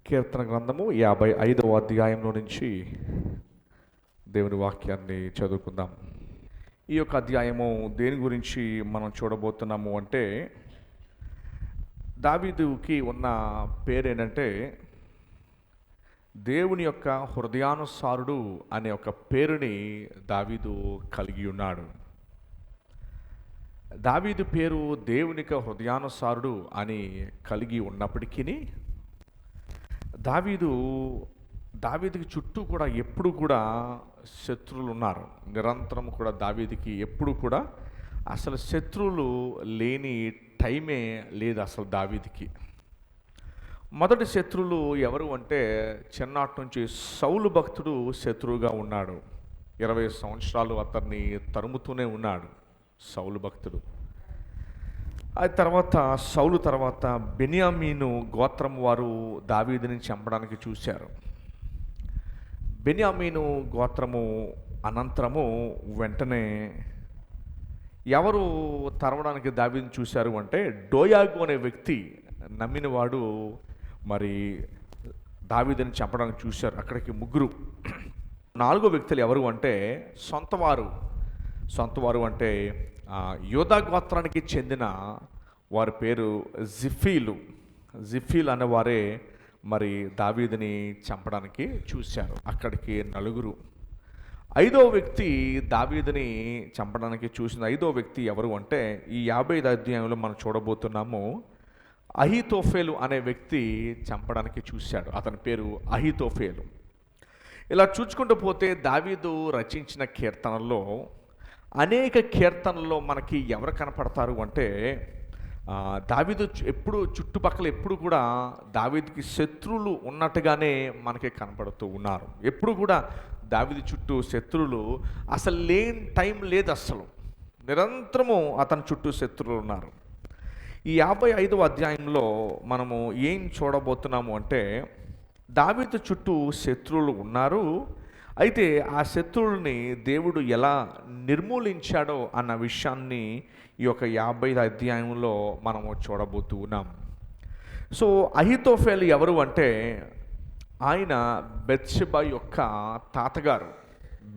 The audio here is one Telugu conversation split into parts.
కీర్తన గ్రంథము 55వ అధ్యాయంలో నుంచి దేవుని వాక్యాన్ని చదువుకుందాం. ఈ యొక్క అధ్యాయము దేని గురించి మనం చూడబోతున్నాము అంటే, దావీదుకి ఉన్న పేరేంటంటే దేవుని యొక్క హృదయానుసారుడు అనే ఒక పేరుని దావీదు కలిగి ఉన్నాడు. దావీదు పేరు దేవునికి హృదయానుసారుడు అని కలిగి ఉన్నప్పటికీ దావీదుకి చుట్టూ కూడా ఎప్పుడు కూడా శత్రువులు ఉన్నారు. నిరంతరం కూడా దావీదుకి ఎప్పుడు కూడా అసలు శత్రువులు లేని టైమే లేదు అసలు దావీదుకి. మొదటి శత్రువులు ఎవరు అంటే, చిన్నటి నుంచి సౌలు భక్తుడు శత్రువుగా ఉన్నాడు. 20 సంవత్సరాలు అతన్ని తరుముతూనే ఉన్నాడు సౌలు భక్తుడు. ఆ తర్వాత సౌలు తర్వాత బెన్యామీను గోత్రం వారు దావీదుని చంపడానికి చూశారు. బెన్యామీను గోత్రము అనంతరము వెంటనే ఎవరు తరవడానికి దావీదుని చూశారు అంటే, డోయాగు అనే వ్యక్తి నమ్మినవాడు మరి దావీదుని చంపడానికి చూశారు. అక్కడికి ముగ్గురు. 4వ వ్యక్తులు ఎవరు అంటే సొంతవారు అంటే యోధా గోత్రానికి చెందిన వారి పేరు జిఫీలు అనేవారే మరి దావీదుని చంపడానికి చూశారు. అక్కడికి 4. 5వ వ్యక్తి దావీదుని చంపడానికి చూసిన 5వ వ్యక్తి ఎవరు అంటే, ఈ 55వ అధ్యాయంలో మనం చూడబోతున్నాము. అహీతోఫేలు అనే వ్యక్తి చంపడానికి చూశాడు. అతని పేరు అహీతోఫేలు. ఇలా చూసుకుంటూ పోతే దావీదు రచించిన కీర్తనల్లో అనేక కీర్తనల్లో మనకి ఎవరు కనపడతారు అంటే, దావీదు చుట్టుపక్కల ఎప్పుడు కూడా దావీదుకి శత్రువులు ఉన్నట్టుగానే మనకి కనపడుతూ ఉన్నారు. ఎప్పుడు కూడా దావీదు చుట్టూ శత్రువులు అసలు లేని టైం లేదు. అసలు నిరంతరము అతని చుట్టూ శత్రువులు ఉన్నారు. ఈ 55వ అధ్యాయంలో మనము ఏం చూడబోతున్నాము అంటే, దావీదు చుట్టూ శత్రువులు ఉన్నారు. అయితే ఆ శత్రువుల్ని దేవుడు ఎలా నిర్మూలించాడో అన్న విషయాన్ని ఈ యొక్క 55వ అధ్యాయంలో మనము చూడబోతూ ఉన్నాం. సో అహీతోఫేలు ఎవరు అంటే, ఆయన బెత్షెబా యొక్క తాతగారు.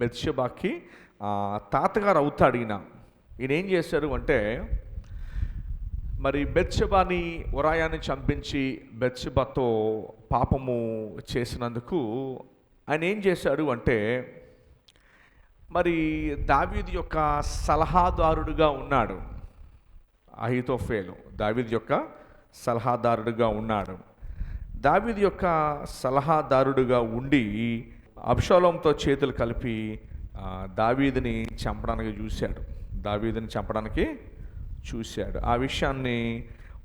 బెత్షెబాకి తాతగారు అవుతాడు ఈయన ఏం చేశాడు అంటే, మరి బెత్షెబాని ఉరాయాన్ని చంపించి బెత్షెబాతో పాపము చేసినందుకు ఆయన ఏం చేశాడు అంటే, మరి దావీదు యొక్క సలహాదారుడుగా ఉన్నాడు. అహీతోఫేలు దావీదు యొక్క సలహాదారుడుగా ఉన్నాడు. దావీదు యొక్క సలహాదారుడుగా ఉండి అబ్షాలోముతో చేతులు కలిపి దావీదుని చంపడానికి చూశాడు. ఆ విషయాన్ని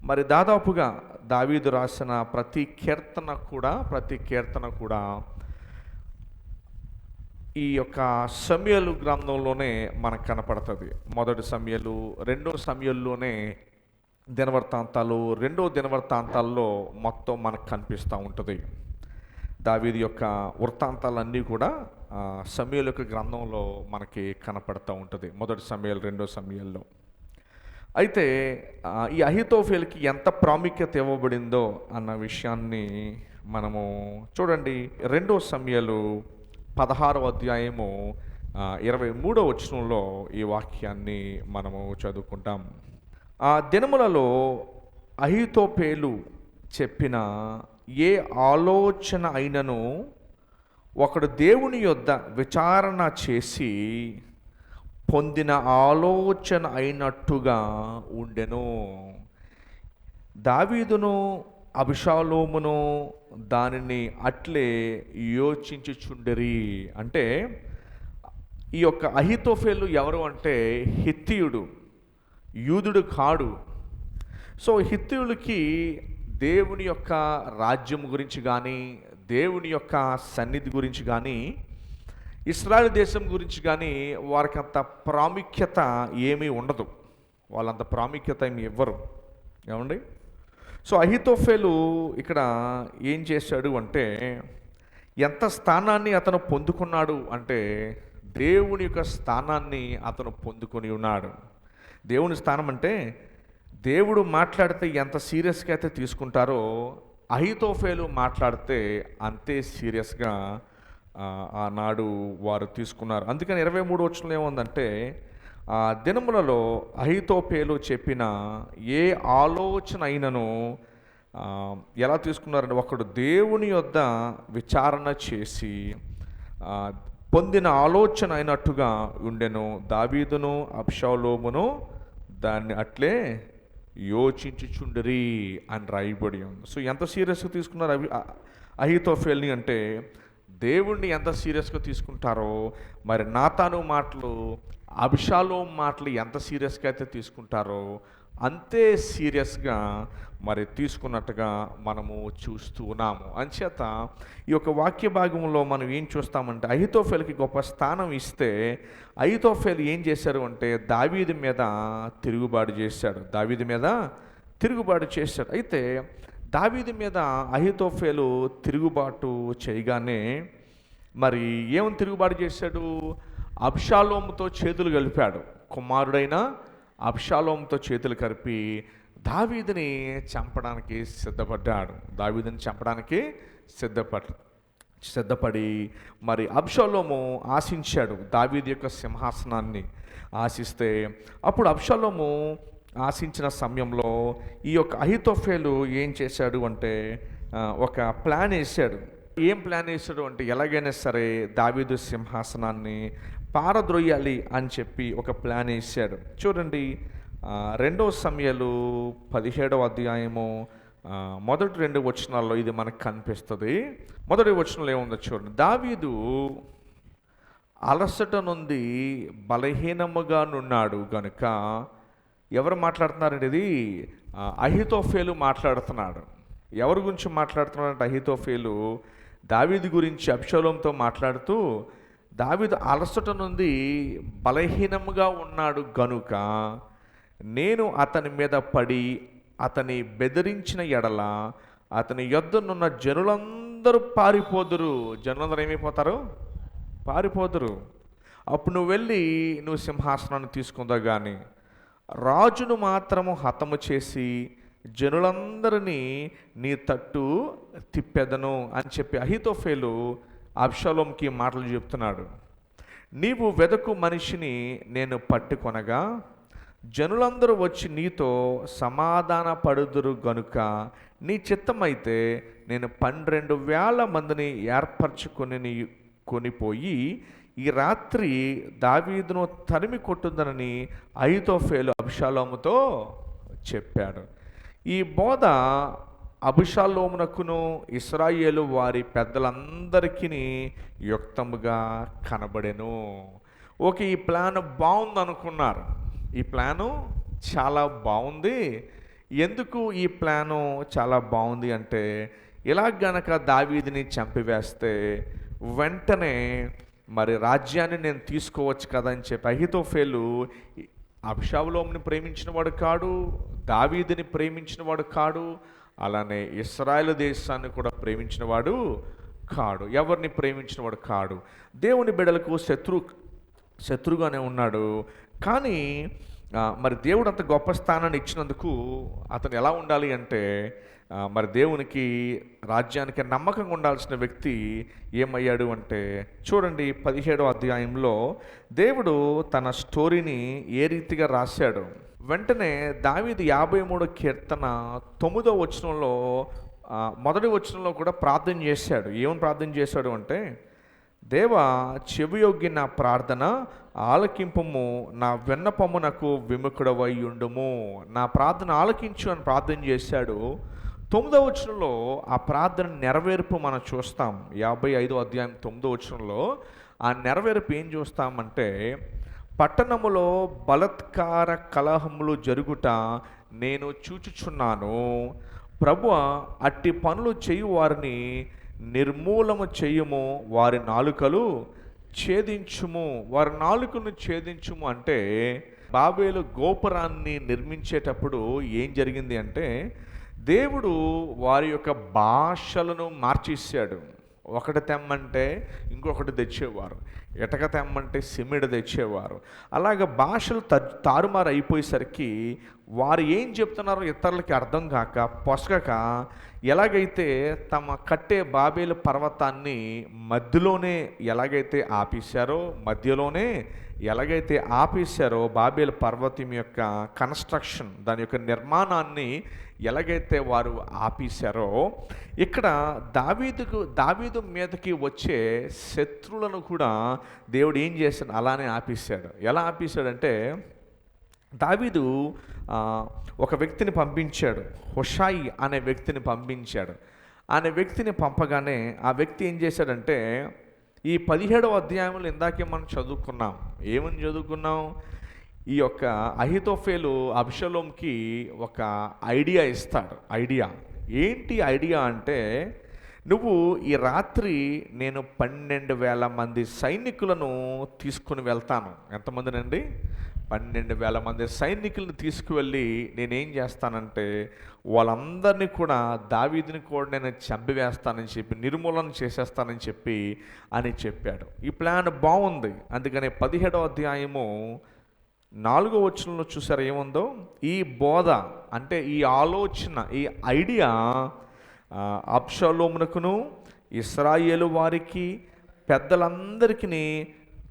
మరి దాదాపుగా దావీదు రాసిన ప్రతి కీర్తన కూడా ఈ యొక్క సమూయేలు గ్రంథంలోనే మనకు కనపడుతుంది. 1 సమూయేలు, 2 సమూయేలులోనే దినవృత్తాంతాలు, 2వ దినవృత్తాంతాల్లో మొత్తం మనకు కనిపిస్తూ ఉంటుంది. దావీదు యొక్క వృత్తాంతాలన్నీ కూడా సమూయేలు యొక్క గ్రంథంలో మనకి కనపడుతూ ఉంటుంది. 1 సమూయేలు, 2వ సమూయేల్లో. అయితే ఈ అహీతోఫేలుకి ఎంత ప్రాముఖ్యత ఇవ్వబడిందో అన్న విషయాన్ని మనము చూడండి. 2వ సమూయేలు 16వ అధ్యాయము 23వ వచనంలో ఈ వాక్యాన్ని మనము చదువుకుంటాం. ఆ దినములలో అహీతోఫేలు చెప్పిన ఏ ఆలోచన అయినను ఒకడు దేవుని యొద్ద విచారణ చేసి పొందిన ఆలోచన అయినట్టుగా ఉండెను. దావీదును అబ్షాలోమును దానిని అట్లే యోచించుచుండిరి. అంటే ఈ యొక్క అహీతోఫేలు ఎవరు అంటే, హిత్తీయుడు, యూదుడు కాడు. సో హిత్తీయులకి దేవుని యొక్క రాజ్యం గురించి కానీ, దేవుని యొక్క సన్నిధి గురించి కానీ, ఇశ్రాయేలు దేశం గురించి కానీ వారికి అంత ప్రాముఖ్యత ఏమీ ఉండదు. వాళ్ళంత ప్రాముఖ్యత ఏమి ఇవ్వరు. ఏమండి? సో అహీతోఫేలు ఇక్కడ ఏం చేశాడు అంటే, ఎంత స్థానాన్ని అతను పొందుకున్నాడు అంటే, దేవుని యొక్క స్థానాన్ని అతను పొందుకొని ఉన్నాడు. దేవుని స్థానం అంటే దేవుడు మాట్లాడితే ఎంత సీరియస్గా అయితే తీసుకుంటారో అహీతోఫేలు మాట్లాడితే అంతే సీరియస్గా ఆనాడు వారు తీసుకున్నారు. అందుకని 23 వచనంలో ఏముందంటే, ఆ దినములలో అహీతోఫేలు చెప్పిన ఏ ఆలోచన అయినను ఎలా తీసుకున్నారంటే, ఒకడు దేవుని యొద్ద విచారణ చేసి పొందిన ఆలోచన అయినట్టుగా ఉండెను. దావీదును అబ్షాలోమును దాన్ని అట్లే యోచించుచుండిరి అని రాయబడి ఉంది. సో ఎంత సీరియస్గా తీసుకున్నారు అహీతోఫేల్ని అంటే, దేవుణ్ణి ఎంత సీరియస్గా తీసుకుంటారో మరి నాతాను మాటలు, అబ్షాలోము మాటలు ఎంత సీరియస్గా అయితే తీసుకుంటారో అంతే సీరియస్గా మరి తీసుకున్నట్టుగా మనము చూస్తూ ఉన్నాము. అంచేత ఈ యొక్క వాక్య భాగంలో మనం ఏం చూస్తామంటే, అహీతోఫేలుకి గొప్ప స్థానం ఇస్తే అహీతోఫేలు ఏం చేశారు అంటే దావీదు మీద తిరుగుబాటు చేశాడు. అయితే దావీదు మీద అహీతోఫేలు తిరుగుబాటు చేయగానే మరి ఏమని తిరుగుబాటు చేశాడు? అబ్షాలోముతో చేతులు కలిపాడు. కుమారుడైన అబ్షాలోముతో చేతులు కలిపి దావీదుని చంపడానికి సిద్ధపడి మరి అబ్షాలోము ఆశించాడు దావీదు యొక్క సింహాసనాన్ని ఆశిస్తే, అప్పుడు అబ్షాలోము ఆశించిన సమయంలో ఈ యొక్క అహీతోఫేలు ఏం చేశాడు అంటే ఒక ప్లాన్ వేశాడు. ఏం ప్లాన్ వేశాడు అంటే, ఎలాగైనా సరే దావీదు సింహాసనాన్ని పారద్రోయాలి అని చెప్పి ఒక ప్లాన్ వేశాడు. చూడండి, 2 సమూయేలు 17వ అధ్యాయము మొదటి 2 వచనాల్లో ఇది మనకు కనిపిస్తుంది. మొదటి వచనంలో ఏముందో చూడండి. దావీదు అలసట నుండి బలహీనముగా నున్నాడు గనుక, ఎవరు మాట్లాడుతున్నారండి? ఇది అహీతోఫేలు మాట్లాడుతున్నాడు. ఎవరి గురించి మాట్లాడుతున్నాడంటే అహీతోఫేలు దావీదు గురించి అబ్షాలోముతో మాట్లాడుతూ, దావీదు అలసట నుండి బలహీనముగా ఉన్నాడు గనుక నేను అతని మీద పడి అతని బెదిరించిన ఎడల అతని యొద్దనున్న జనులందరూ పారిపోదురు. జనులందరూ ఏమైపోతారు? పారిపోదురు. అప్పుడు నువ్వు వెళ్ళి నువ్వు సింహాసనాన్ని తీసుకుందా కానీ రాజును మాత్రము హతము చేసి జనులందరినీ నీ తట్టు తిప్పెదను అని చెప్పి అహీతోఫేలు అబ్షాలోముకి మాటలు చెప్తున్నాడు. నీవు వెదకు మనిషిని నేను పట్టుకొనగా జనులందరూ వచ్చి నీతో సమాధాన పడుదురు గనుక నీ చిత్తమైతే నేను 12,000 మందిని కొనిపోయి ఈ రాత్రి దావీదును తరిమి కొట్టుదనని అహీతోఫేలు అబ్షాలోముతో చెప్పాడు. ఈ బోధ అబ్షాలోమునకును ఇశ్రాయేలు వారి పెద్దలందరికీ యుక్తముగా కనబడెను. ఓకే, ఈ ప్లాన్ బాగుంది అనుకున్నారు. ఈ ప్లాను చాలా బాగుంది. ఎందుకు ఈ ప్లాను చాలా బాగుంది అంటే, ఇలా గనక దావీదుని చంపివేస్తే వెంటనే మరి రాజ్యాన్ని నేను తీసుకోవచ్చు కదా అని చెప్పి అహీతోఫేలు అబ్షాలోముని ప్రేమించిన వాడు కాడు, దావీదుని ప్రేమించిన వాడు కాడు, అలానే ఇశ్రాయేలు దేశాన్ని కూడా ప్రేమించిన వాడు కాడు. ఎవరిని ప్రేమించిన వాడు కాడు. దేవుని బిడ్డలకు శత్రుగానే ఉన్నాడు. కానీ మరి దేవుడు అంత గొప్ప స్థానాన్ని ఇచ్చినందుకు అతను ఎలా ఉండాలి అంటే, మరి దేవునికి రాజ్యానికి నమ్మకంగా ఉండాల్సిన వ్యక్తి ఏమయ్యాడు అంటే, చూడండి 17వ అధ్యాయంలో దేవుడు తన స్టోరీని ఏ రీతిగా రాశాడు. వెంటనే దావీదు 53వ కీర్తన 9వ వచనంలో మొదటి వచనంలో కూడా ప్రార్థన చేశాడు. ఏమని ప్రార్థన చేశాడు అంటే, దేవా చెవియొగ్గి నా ప్రార్థన ఆలకింపుము, నా విన్నపమునకు విముఖుడవై ఉండుము, నా ప్రార్థన ఆలకించు అని ప్రార్థన చేశాడు. 9వ వచనంలో ఆ ప్రార్థన నెరవేర్పు మనం చూస్తాం. 55వ అధ్యాయం 9వ వచనంలో ఆ నెరవేర్పు ఏం చూస్తామంటే, పట్టణములో బలత్కార కలహములు జరుగుట నేను చూచుచున్నాను. ప్రభువా అట్టి పనులు చేయు వారిని నిర్మూలము చేయుము, వారి నాలుకలు ఛేదించుము. వారి నాలుకను ఛేదించుము అంటే, బాబేలు గోపురాన్ని నిర్మించేటప్పుడు ఏం జరిగింది అంటే, దేవుడు వారి యొక్క భాషలను మార్చేశాడు. ఒకటి తెమ్మంటే ఇంకొకటి తెచ్చేవారు, ఇటక తెమ్మంటే సిమెంట్ తెచ్చేవారు. అలాగ భాషలు తారుమారు అయిపోయేసరికి వారు ఏం చెప్తున్నారో ఇతరులకి అర్థం కాక పొసగక ఎలాగైతే తమ కట్టే బాబేలు పర్వతాన్ని మధ్యలోనే ఎలాగైతే ఆపేశారో బాబేలు పర్వతం యొక్క కన్స్ట్రక్షన్, దాని యొక్క నిర్మాణాన్ని ఎలాగైతే వారు ఆపేశారో, ఇక్కడ దావీదు మీదకి వచ్చే శత్రువులను కూడా దేవుడు ఏం చేశాడు, అలానే ఆపేశాడు. ఎలా ఆపేశాడంటే, దావీదు ఒక వ్యక్తిని పంపించాడు, హుషాయి అనే వ్యక్తిని పంపించాడు. అనే వ్యక్తిని పంపగానే ఆ వ్యక్తి ఏం చేశాడంటే, ఈ 17వ అధ్యాయంలో ఇందాకే మనం చదువుకున్నాం. ఏమని చదువుకున్నాం? ఈ యొక్క అహీతోఫెలు అబ్షలోంకి ఒక ఐడియా ఇస్తాడు. ఏంటి ఐడియా అంటే, నువ్వు ఈ రాత్రి నేను 12,000 మంది సైనికులను తీసుకుని వెళ్తాను. ఎంతమందినండి? 12,000 మంది సైనికులను తీసుకువెళ్ళి నేనేం చేస్తానంటే, వాళ్ళందరినీ కూడా దావీదుని కూడా నేను చంపివేస్తానని చెప్పి, నిర్మూలన చేసేస్తానని చెప్పాడు. ఈ ప్లాన్ బాగుంది. అందుకని 17వ అధ్యాయము 4వ వచనంలో చూసారు ఏముందో? ఈ బోధ అంటే ఈ ఆలోచన, ఈ ఐడియా అబ్షలోమునకును ఇశ్రాయేలు వారికి పెద్దలందరికీ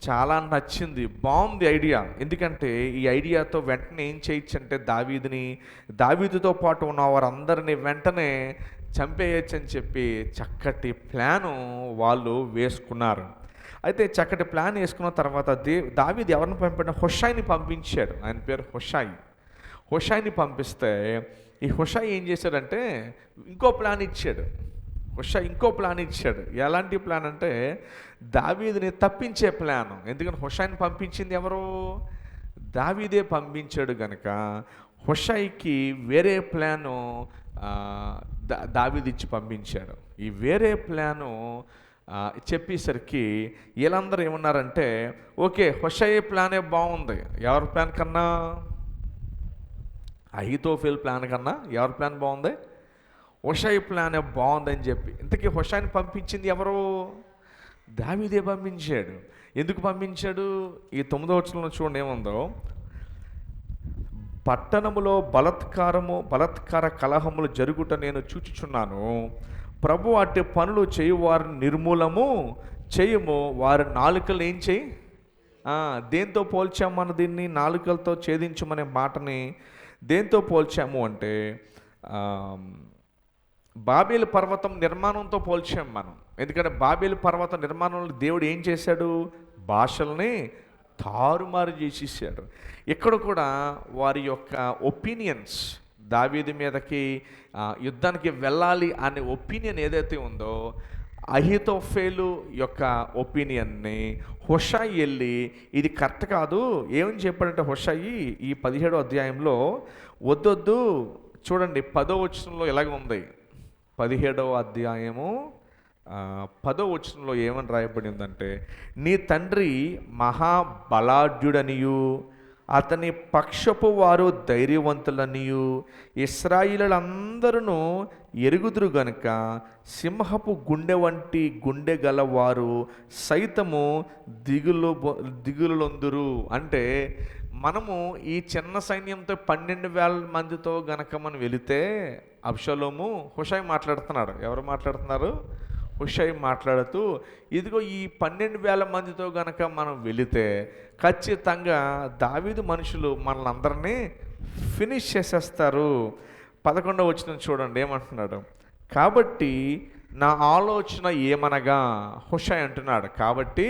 చాలా నచ్చింది. బాగుంది ఐడియా. ఎందుకంటే ఈ ఐడియాతో వెంటనే ఏం చేయొచ్చు అంటే, దావీదుతో పాటు ఉన్న వారందరినీ వెంటనే చంపేయచ్చు అని చెప్పి చక్కటి ప్లాను వాళ్ళు వేసుకున్నారు. అయితే చక్కటి ప్లాన్ వేసుకున్న తర్వాత దావీదు ఎవరిని పంపాడు? హుషాయిని పంపించాడు. ఆయన పేరు హుషాయిని పంపిస్తే ఈ హుషాయి ఏం చేశాడంటే ఇంకో ప్లాన్ ఇచ్చాడు. ఎలాంటి ప్లాన్ అంటే, దావీదుని తప్పించే ప్లాను. ఎందుకంటే హుషాయిని పంపించింది ఎవరు? దావీదే పంపించాడు గనక హుషాయికి వేరే ప్లాను దావీదు ఇచ్చి పంపించాడు. ఈ వేరే ప్లాను చెప్పేసరికి వీళ్ళందరూ ఏమన్నారంటే, ఓకే హుషాయి ప్లానే బాగుంది. ఎవరి ప్లాన్ కన్నా? అహీతోఫెల్ ప్లాన్ కన్నా ఎవరి ప్లాన్ బాగుంది? హుషాయి ప్లానే బాగుందని చెప్పి, ఇంతకీ హుషాయిని పంపించింది ఎవరు? దావీదే పంపించాడు. ఎందుకు పంపించాడు? ఈ 9వ వచనంలో చూడండి ఏముందో. పట్టణములో బలత్కార కలహములు జరుగుట నేను చూచుచున్నాను. ప్రభు అట్టి పనులు చేయువారిని నిర్మూలము చేయము. వారి నాలుకలు ఏం చేయి? దేంతో పోల్చామన్న దీన్ని, నాలుకలతో ఛేదించమనే మాటని దేంతో పోల్చాము అంటే, బాబేలు పర్వతం నిర్మాణంతో పోల్చాం మనం. ఎందుకంటే బాబేలు పర్వతం నిర్మాణంలో దేవుడు ఏం చేశాడు? భాషల్ని తారుమారు చేసేసాడు. ఇక్కడ కూడా వారి యొక్క ఒపీనియన్స్, దావీదు మీదకి యుద్ధానికి వెళ్ళాలి అనే ఒపీనియన్ ఏదైతే ఉందో, అహీతోఫెలు యొక్క ఒపీనియన్ని హుషాయి వెళ్ళి ఇది కరెక్ట్ కాదు ఏమని చెప్పాడంటే, హుషాయి ఈ 17వ అధ్యాయంలో వద్దొద్దు. చూడండి 10వ వచనంలో ఎలాగ ఉంది? 17వ అధ్యాయము 10వ వచనంలో ఏమని రాయబడి ఉందంటే, నీ తండ్రి మహాబలాఢ్యుడనియు అతని పక్షపు వారు ధైర్యవంతులనియు ఇశ్రాయేలులందరూ ఎరుగుదురు గనుక సింహపు గుండె వంటి గుండె గలవారు సైతము దిగులులొందురు. అంటే మనము ఈ చిన్న సైన్యంతో 12,000 మందితో గనక మనం వెళితే, అబ్షలోము హుషాయి మాట్లాడుతున్నాడు. ఎవరు మాట్లాడుతున్నారు? హుషాయి మాట్లాడుతూ, ఇదిగో ఈ 12,000 మందితో గనక మనం వెళితే ఖచ్చితంగా దావీదు మనుషులు మనల్ని అందరినీ ఫినిష్ చేసేస్తారు. 11వ వచనం చూడండి ఏమంటున్నాడు? కాబట్టి నా ఆలోచన ఏమనగా, హుషాయి అంటున్నాడు, కాబట్టి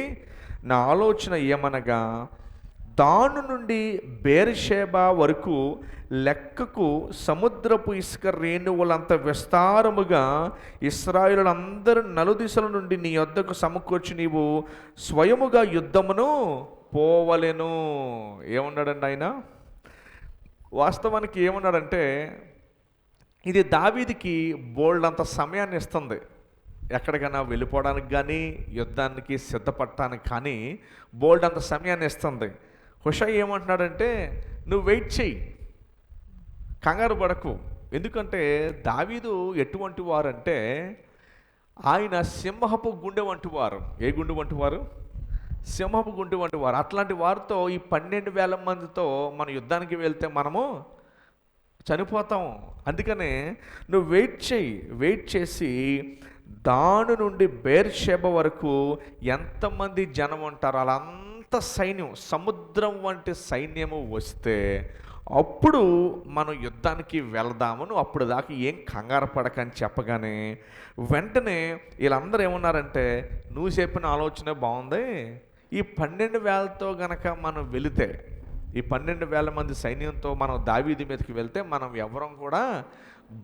నా ఆలోచన ఏమనగా, దాను నుండి బేర్షేబా వరకు లెక్కకు సముద్రపు ఇసుక రేణువులంత విస్తారముగా ఇశ్రాయేలులందరూ నలుదిశల నుండి నీ యొద్దకు సమకూర్చి నీవు స్వయముగా యుద్ధమును పోవలెను. ఏమన్నాడండి ఆయన? వాస్తవానికి ఏమన్నాడంటే, ఇది దావీదుకి బోల్డ్ అంత సమయాన్ని ఇస్తుంది. ఎక్కడికైనా వెళ్ళిపోవడానికి కానీ, యుద్ధానికి సిద్ధపడటానికి కానీ బోల్డ్ అంత సమయాన్ని ఇస్తుంది. హుషాయి ఏమంటున్నాడంటే, నువ్వు వెయిట్ చెయ్యి, కంగారు పడకు. ఎందుకంటే దావీదు ఎటువంటి వారంటే, ఆయన సింహపు గుండె వంటి వారు. ఏ గుండె వంటి వారు? సింహపు గుండె వంటి వారు. అట్లాంటి వారితో ఈ 12,000 మందితో మన యుద్ధానికి వెళ్తే మనము చనిపోతాం. అందుకనే నువ్వు వెయిట్ చేసి దాని నుండి బేర్షెబ వరకు ఎంతమంది జనం ఉంటారో వాళ్ళంత సైన్యం, సముద్రం వంటి సైన్యము వస్తే అప్పుడు మనం యుద్ధానికి వెళదామను, అప్పుడు దాకా ఏం కంగారు పడకని చెప్పగానే వెంటనే వీళ్ళందరూ ఏమన్నారంటే, నువ్వు చెప్పిన ఆలోచన బాగుంది, ఈ 12,000తో గనక మనం వెళితే, ఈ 12,000 మంది సైన్యంతో మనం దావీదు మీదకి వెళ్తే మనం ఎవరం కూడా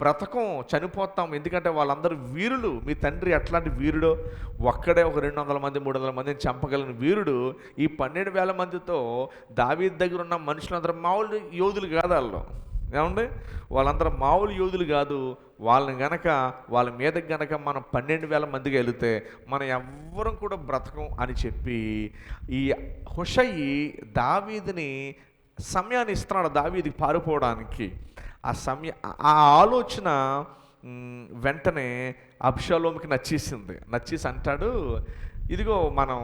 బ్రతకం, చనిపోతాం. ఎందుకంటే వాళ్ళందరూ వీరులు. మీ తండ్రి ఎట్లాంటి వీరుడో, ఒక్కడే ఒక 200 మంది 300 మందిని చంపగలిగిన వీరుడు. ఈ 12,000 మందితో దావీదు దగ్గర ఉన్న మనుషులందరూ మామూలు యోధులు కాదు. వాళ్ళు ఏమండి, వాళ్ళందరూ మామూలు యోధులు కాదు. వాళ్ళ మీదకి గనక మనం 12,000 మందికి వెళితే మనం ఎవ్వరం కూడా బ్రతకం అని చెప్పి ఈ హుషయి దావీదుని సమయాన్ని ఇస్తున్నాడు దావీదుకి పారిపోవడానికి. ఆ ఆలోచన వెంటనే అబ్షాలోముకి నచ్చేసి అంటాడు, ఇదిగో మనం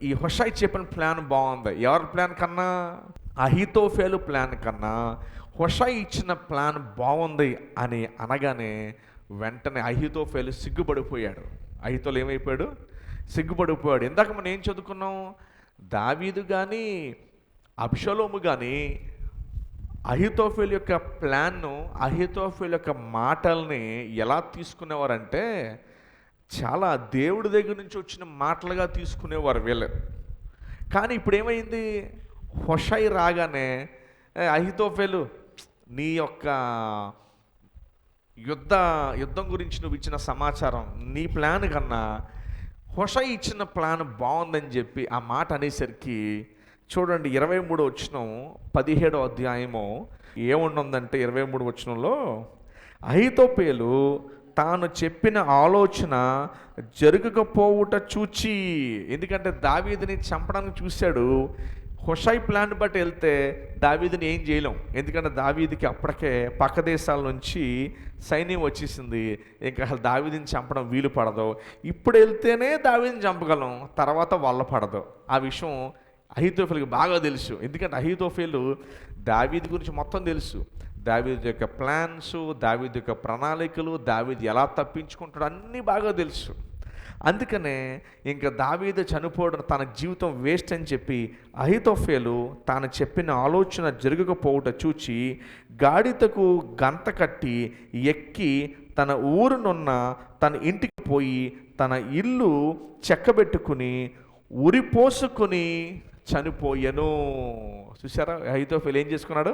ఈ హుషయి చెప్పిన ప్లాన్ బాగుంది. ఎవరి ప్లాన్ కన్నా, అహీతోఫెలు ప్లాన్ కన్నా హుషయి ఇచ్చిన ప్లాన్ బాగుంది అని అనగానే వెంటనే అహీతోఫెలు సిగ్గుపడిపోయాడు. అహీతోలు ఏమైపోయాడు? సిగ్గుపడిపోయాడు. ఇందాక మనం ఏం చదువుకున్నాం? దావీదు కానీ అబ్షాలోము కానీ అహీతోఫెలు యొక్క ప్లాన్ను, అహీతోఫెలు యొక్క మాటల్ని ఎలా తీసుకునేవారంటే చాలా దేవుడి దగ్గర నుంచి వచ్చిన మాటలుగా తీసుకునేవారు వీళ్ళు. కానీ ఇప్పుడు ఏమైంది? హుషయి రాగానే, అహీతోఫెలు నీ యొక్క యుద్ధం గురించి నువ్వు ఇచ్చిన సమాచారం, నీ ప్లాన్ కన్నా హుషయి ఇచ్చిన ప్లాన్ బాగుందని చెప్పి ఆ మాట అనేసరికి చూడండి 23వ వచనం 17వ అధ్యాయము ఏముంటుందంటే 23వ వచనంలో, అహీతోఫెలు తాను చెప్పిన ఆలోచన జరగకపోవుట చూచి, ఎందుకంటే దావీదుని చంపడానికి చూశాడు. హుషయి ప్లాన్ బట్టి వెళ్తే దావీదుని ఏం చేయలేం, ఎందుకంటే దావీదుకి అప్పటికే పక్క దేశాల నుంచి సైన్యం వచ్చేసింది. ఇంకా అసలు దావీదుని చంపడం వీలు పడదు. ఇప్పుడు వెళ్తేనే దావీదుని చంపగలం, తర్వాత వాళ్ళ పడదు. ఆ విషయం అహీతోఫెలుకి బాగా తెలుసు. ఎందుకంటే అహీతోఫెలు దావీదు గురించి మొత్తం తెలుసు. దావీదు యొక్క ప్లాన్స్, దావీదు యొక్క ప్రణాళికలు, దావీదు ఎలా తప్పించుకుంటాడు అన్నీ బాగా తెలుసు. అందుకనే ఇంకా దావీదు చనిపోవడం తన జీవితం వేస్ట్ అని చెప్పి అహీతోఫెలు తాను చెప్పిన ఆలోచన జరగకపోవుట చూచి గాడిదకు గంత కట్టి ఎక్కి తన ఊరునున్న తన ఇంటికి పోయి తన ఇల్లు చెక్కబెట్టుకుని ఉరిపోసుకుని చనిపోయాను. చూసారా, అహీతోఫెలు ఏం చేసుకున్నాడు?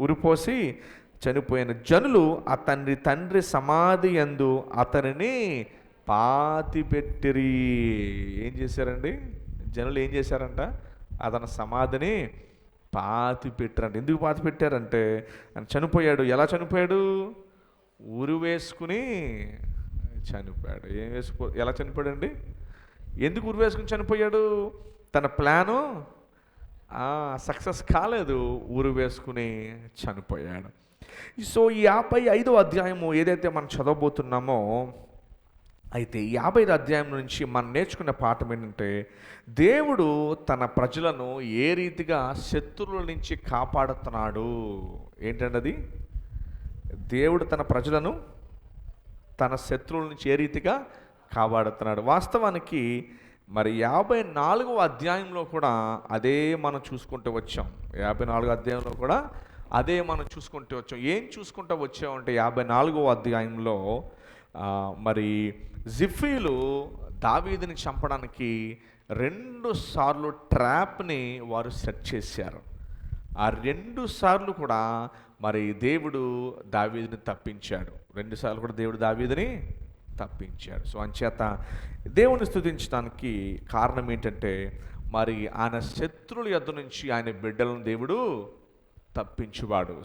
ఉరిపోసి చనిపోయాను. జనులు అతని తండ్రి సమాధి యందు అతనిని పాతిపెట్టిరి. ఏం చేశారండి? జనులు ఏం చేశారంట? అతని సమాధిని పాతిపెట్టారంట. ఎందుకు పాతిపెట్టారంటే ఆయన చనిపోయాడు. ఎలా చనిపోయాడు? ఉరి వేసుకుని చనిపోయాడు. ఎలా చనిపోయాడండి? ఎందుకు ఉరి వేసుకుని చనిపోయాడు? తన ప్లాను సక్సెస్ కాలేదు, ఉరి వేసుకుని చనిపోయాడు. సో ఈ 55వ అధ్యాయము ఏదైతే మనం చదవబోతున్నామో, అయితే 55వ అధ్యాయం నుంచి మనం నేర్చుకునే పాఠం ఏంటంటే, దేవుడు తన ప్రజలను ఏ రీతిగా శత్రువుల నుంచి కాపాడుతున్నాడు. ఏంటంటే అది దేవుడు తన ప్రజలను తన శత్రువుల నుంచి ఏ రీతిగా కాపాడుతున్నాడు. వాస్తవానికి మరి 54వ అధ్యాయంలో కూడా అదే మనం చూసుకుంటూ వచ్చాం. 54వ అధ్యాయంలో కూడా అదే మనం చూసుకుంటూ వచ్చాం. ఏం చూసుకుంటూ వచ్చామంటే 54వ అధ్యాయంలో మరి జిఫీలు దావీదుని చంపడానికి 2 సార్లు ట్రాప్ని వారు సెట్ చేశారు. ఆ 2 సార్లు కూడా మరి దేవుడు దావీదుని తప్పించాడు. 2 సార్లు కూడా దేవుడు దావీదుని తప్పించాడు. సో అంచేత దేవుని స్తుతించడానికి కారణం ఏంటంటే, మరి ఆయన శత్రువుల యొద్ద నుంచి ఆయన బిడ్డలను దేవుడు తప్పించువాడు.